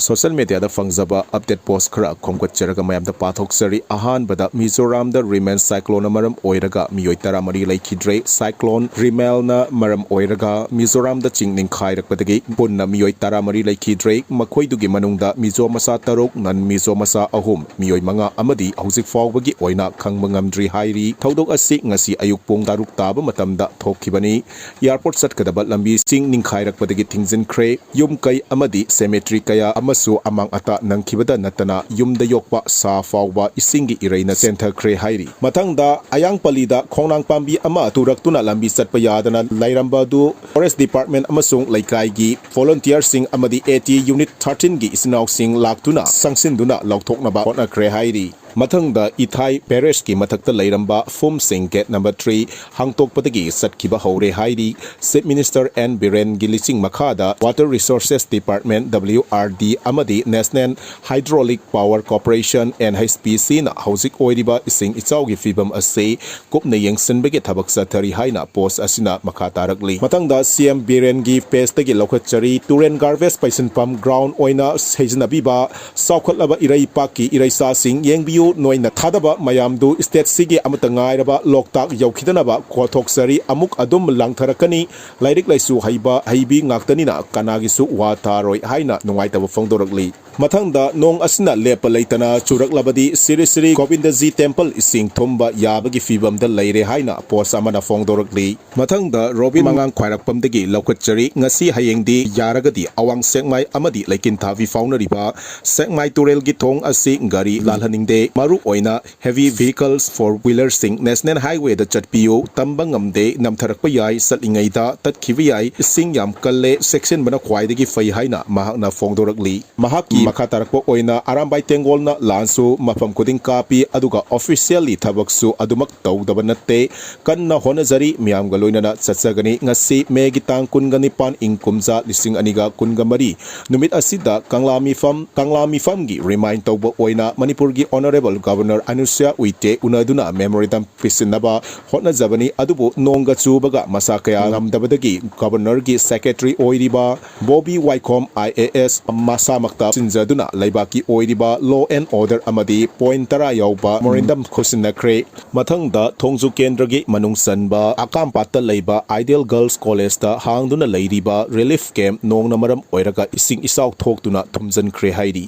Social media da fangzaba update post khara khomkatcharaga mayamda pathoksari ahanbada Mizoramda remain cyclone maram oiraga miyoi taramari laikhidre cyclone rimel na maram oiraga Mizoramda chingning khairakpadagi punna miyoi taramari laikhidre makhoidugi manungda Mizo masa tarok nan Mizo masa ahum miyoi manga amadi hauzik fawbagi oina khangba ngamdri hairi thodok asi ngasi ayuk pung taruk taba matamda thokkibani airport satkadaba lambi chingning khairakpadagi thingzinkhre yum kai amadi cemetery kaya amasu amang ata nangkibada natana yumda yokpa sa fawba isingi iraina thokkhre hairi mathangda ayang palida khongnang pambi ama turaktuna lambi satpa yadana lairamba du forest department amasung laikai volunteer sing amadi 80 unit 13 gi isnaw sing laktuna sangsinduna lauthoknaba hotnakhre hairi Mathangda Ithai Parish ki mathakta lairamba Fum Sing Gate number 3 hangtokpadagi satkiba haure hairi Chief Minister N Biren Gilising Makhada Water Resources Department WRD amadi National Hydraulic Power Corporation NHPC na hauzik oiriba ising echao gi fibam ase kupna yengsinbege thabak sathari haina post asina makhatarakli Mathangda CM Biren gi page tagi lokhatchari Turen Garbage Paisan Pump ground oina sejnabiba saukhatlaba irai paki iraisa sing yengbi Noina Tadaba Mayamdu State Sigi Amatangairaba Loktak Yaukitanaba Kotoksari Amuk Adum Langtarakani Lairik Laisu Haiba Haibi Ngaktanina Kanagisu Wataroi Haina Nungaitaba Fongdoragli Mathangda Nong Asina Lepa Laitana Churak Labadi Siri Siri Govindaji Temple Ising Thomba Yabagi Fibam da Laire Haina Posamana Fongdoragli Mathangda Robin Mangang Khairakpamdagi Lokhatchari Ngasi Hayengdi Yaragadi Awang Sekmai Amadi Laikin Thavi Faunariba Sekmai Turel Githong Asi Ngari Lalhaningde Maru oina heavy vehicles four-wheeler sing National Highway da chatpiyo tamba ngamde namtharakpa yai salingai da tatkhibi yai sing yam kalle section bana khwaidagi fai haina mahakna fongdorakli mahaki makhatarakpa oina arambai tengol na lansu mafam kuding kapi aduga officially thabaksu adumak tawdaba natte kanna honajari miyamga loinana chatsagani ngasi megi tang kungani pan ingkumja lising aniga kungamari numit asida kanglami fam gi remind tawba oina Manipur gi honorable Governor Anusya Uite unaduna memorandum pisinaba hotna jabani adubu nonga chubaga masakaya ngamdabadagi Governor gi secretary oiriba Bobby Wycombe IAS masa makta sinjaduna laibaki oiriba law and order amadi point tara yauba memorandum khosinakre mathangda thongju kendra gi manungsanba akampata leiba Ideal Girls College da hangduna leiriba relief camp nongna maram oiraga ising isaw thoktuna thomjan khre hairi